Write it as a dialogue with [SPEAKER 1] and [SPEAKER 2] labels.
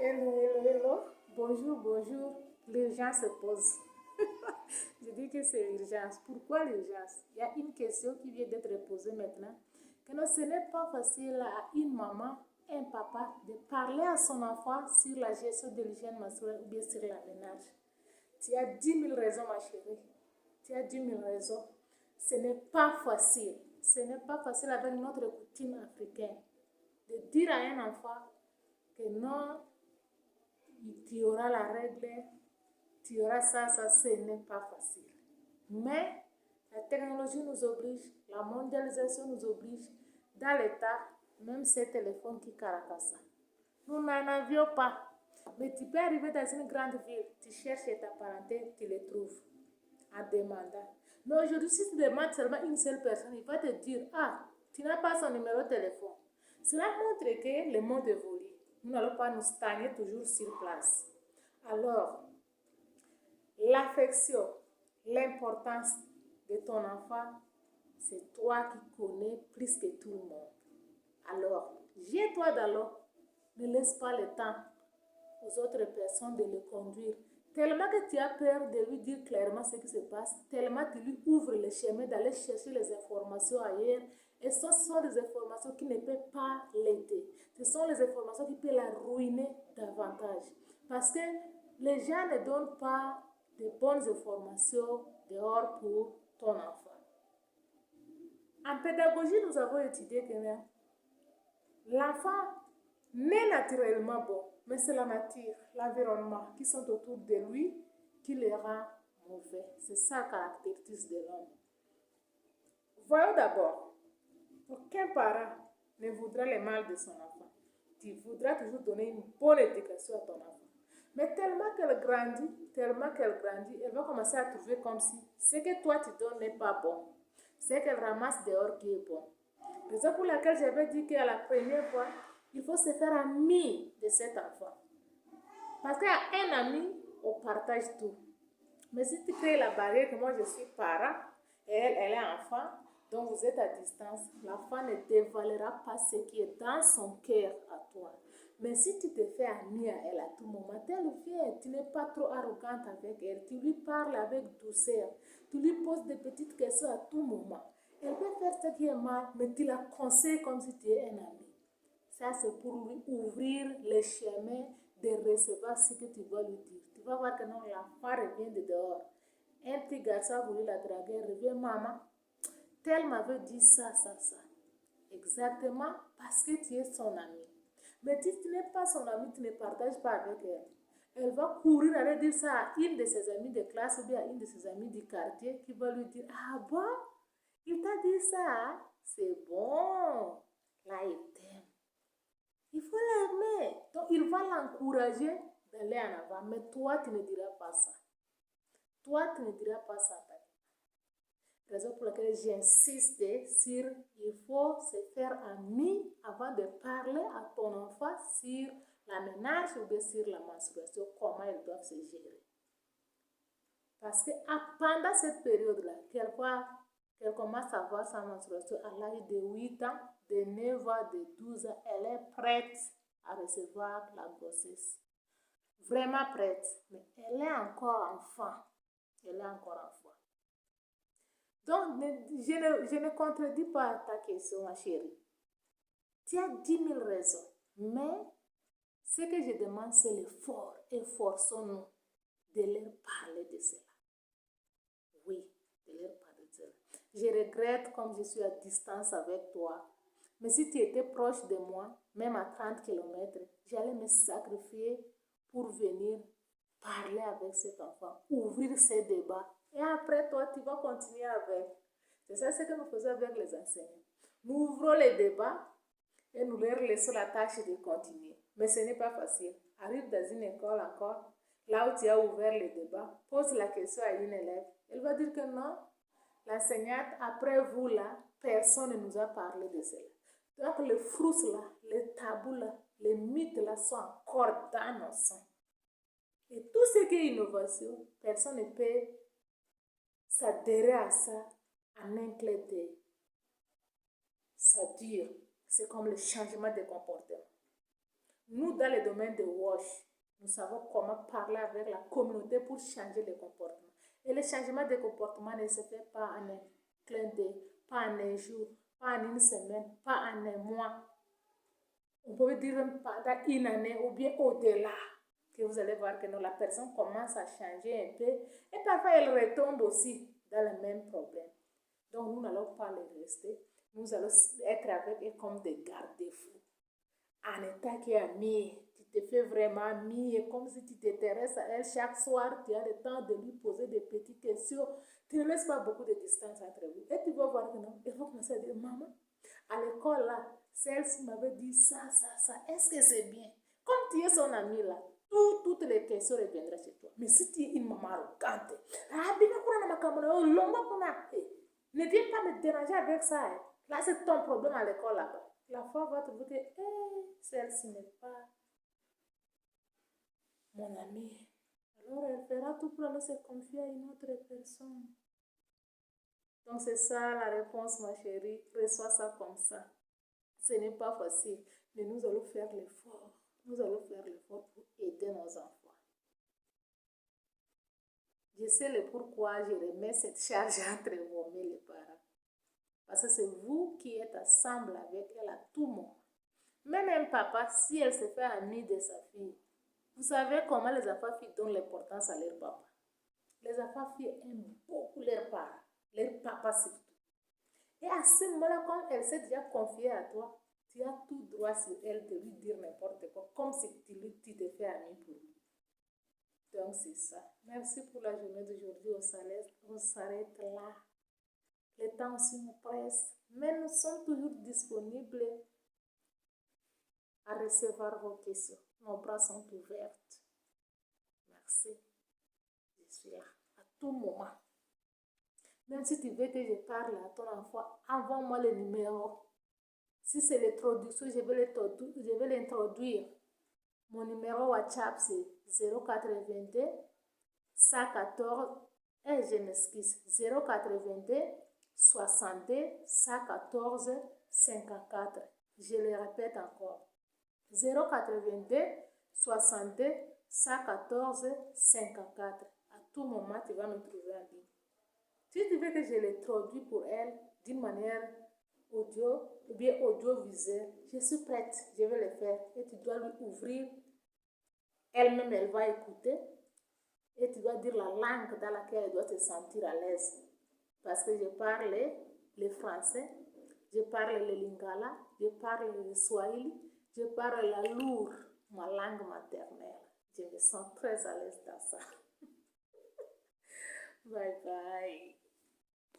[SPEAKER 1] Hello, hello, hello. Bonjour, bonjour. L'urgence se pose. Je dis que c'est l'urgence. Pourquoi l'urgence? Il y a une question qui vient d'être posée maintenant. Que non, ce n'est pas facile à une maman, un papa, de parler à son enfant sur la gestion de l'hygiène menstruelle ou bien sur la ménage. Tu as 10 000 raisons, ma chérie. Tu as 10 000 raisons. Ce n'est pas facile. Ce n'est pas facile avec notre coutume africaine de dire à un enfant que non, tu auras la règle, tu auras ça, ce n'est pas facile. Mais la technologie nous oblige, la mondialisation nous oblige. Dans l'État, même ces téléphones qui caracassent. Nous n'en avions pas. Mais tu peux arriver dans une grande ville, tu cherches ta parenté, tu les trouves en demandant. Mais aujourd'hui, si tu demandes seulement une seule personne, il va te dire, ah, tu n'as pas son numéro de téléphone. Cela montre que le monde évolue. Nous n'allons pas nous stagner toujours sur place. Alors, l'affection, l'importance de ton enfant, c'est toi qui connais plus que tout le monde. Alors, jette-toi dans l'eau. Ne laisse pas le temps aux autres personnes de le conduire. Tellement que tu as peur de lui dire clairement ce qui se passe, tellement tu lui ouvres le chemin d'aller chercher les informations ailleurs. Et ce sont des informations qui ne peuvent pas l'aider. Ce sont les informations qui peuvent la ruiner davantage. Parce que les gens ne donnent pas de bonnes informations dehors pour ton enfant. En pédagogie, nous avons étudié que l'enfant naît naturellement bon, mais c'est la nature, l'environnement qui sont autour de lui qui le rend mauvais. C'est ça la caractéristique de l'homme. Voyons d'abord, aucun parent ne voudra le mal de son enfant. Tu voudras toujours donner une bonne éducation à ton enfant. Mais tellement qu'elle grandit, elle va commencer à trouver comme si ce que toi tu donnes n'est pas bon. Ce qu'elle ramasse dehors qui est bon. Raison pour laquelle j'avais dit qu'à la première fois, il faut se faire ami de cet enfant. Parce qu'à un ami, on partage tout. Mais si tu crées la barrière que moi je suis parent et elle est enfant, donc vous êtes à distance, l'enfant ne dévalera pas ce qui est dans son cœur à toi. Mais si tu te fais amie à elle à tout moment, elle vient, tu n'es pas trop arrogante avec elle, tu lui parles avec douceur, tu lui poses des petites questions à tout moment. Elle peut faire ce qui est mal, mais tu la conseilles comme si tu es un ami. Ça, c'est pour lui ouvrir le chemin de recevoir ce que tu vas lui dire. Tu vas voir que non, l'enfant revient de dehors. Un petit garçon a voulu la draguer, elle revient, maman, tel m'avait dit ça, ça, ça. Exactement parce que tu es son ami. Mais si tu n'es pas son ami, tu ne partages pas avec elle. Elle va courir aller dire ça à une de ses amies de classe ou bien à une de ses amies du quartier qui va lui dire, ah bon, il t'a dit ça, c'est bon, là il t'aime. Il faut l'aimer. Donc, il va l'encourager d'aller en avant. Mais toi, tu ne diras pas ça. Toi, tu ne diras pas ça. Raison pour laquelle j'insiste sur il faut se faire ami avant de parler à ton enfant sur la ménage ou bien sur la menstruation, comment ils doivent se gérer. Parce que pendant cette période-là, qu'elle commence à avoir sa menstruation à l'âge de 8 ans, de 9 ans, de 12 ans, elle est prête à recevoir la grossesse. Vraiment prête. Mais elle est encore enfant. Elle est encore enfant. Donc, je ne contredis pas ta question, ma chérie. Tu as 10 000 raisons. Mais ce que je demande, c'est l'effort. Efforçons-nous de leur parler de cela. Oui, de leur parler de cela. Je regrette comme je suis à distance avec toi. Mais si tu étais proche de moi, même à 30 km, j'allais me sacrifier pour venir parler avec cet enfant, ouvrir ces débats. Et après, toi, tu vas continuer avec. C'est ça ce que nous faisons avec les enseignants. Nous ouvrons les débats et nous leur laissons la tâche de continuer. Mais ce n'est pas facile. Arrive dans une école encore, là où tu as ouvert les débats, pose la question à une élève. Elle va dire que non, l'enseignante, après vous là, personne ne nous a parlé de cela. Donc les frousses là, les tabous là, les mythes là sont encore dans nos sangs. Et tout ce qui est innovation, personne ne peut s'adhérer à ça en un clé d'œil. Ça dure. C'est comme le changement de comportement. Nous, dans le domaine de WASH, nous savons comment parler avec la communauté pour changer les comportements. Et le changement des comportements ne se fait pas en un clin d'œil, pas en un jour, pas en une semaine, pas en un mois. On peut dire pendant une année ou bien au-delà, que vous allez voir que non, la personne commence à changer un peu et parfois elle retombe aussi dans le même problème. Donc nous n'allons pas les rester, nous allons être avec eux comme des garde-fous. En état qui est ami, tu te fais vraiment ami et comme si tu t'intéresses à elle chaque soir, tu as le temps de lui poser des petites questions. Tu ne laisses pas beaucoup de distance entre vous. Et tu vas voir que non, elle va commencer à dire, maman, à l'école là, celle-ci m'avait dit ça, ça, ça. Est-ce que c'est bien? Comme tu es son ami là, toutes les questions reviendraient chez toi. Mais si tu es une maman arrogante, ne viens pas me déranger avec ça. Hein. Là, c'est ton problème à l'école là-bas. La foi va te dire que celle-ci n'est pas mon amie. Alors, elle fera tout pour aller se confier à une autre personne. Donc, c'est ça la réponse, ma chérie. Reçois ça comme ça. Ce n'est pas facile, mais nous allons faire l'effort. Nous allons faire l'effort pour aider nos enfants. Je sais le pourquoi je remets cette charge entre vous, mais les parents. Parce que c'est vous qui êtes ensemble avec elle à tout moment. Même un papa, si elle se fait amie de sa fille, vous savez comment les enfants filles donnent l'importance à leur papa. Les enfants filles aiment beaucoup leurs parents, leur papa surtout. Et à ce moment-là, quand elle s'est déjà confiée à toi, tu as tout droit sur elle de lui dire n'importe quoi, comme si tu te fais amie pour lui. Donc c'est ça. Merci pour la journée d'aujourd'hui. On s'arrête là. Le temps aussi nous presse, mais nous sommes toujours disponibles à recevoir vos questions. Nos bras sont ouverts. Merci. Je suis là à tout moment. Même si tu veux que je parle à ton enfant, envoie-moi le numéro. Si c'est l'introduction, je vais l'introduire. Mon numéro WhatsApp, c'est 082 114, je m'excuse, 082 62 114 54. Je le répète encore. 082 62 114 54. À tout moment, tu vas me trouver en ligne. Si tu veux que je le traduise pour elle d'une manière audio ou bien audiovisuelle, je suis prête, je vais le faire. Et tu dois lui ouvrir, elle-même elle va écouter et tu dois dire la langue dans laquelle elle doit se sentir à l'aise. Parce que je parle le français, je parle le lingala, je parle le swahili, je parle la lour, ma langue maternelle. Je me sens très à l'aise dans ça. Bye bye.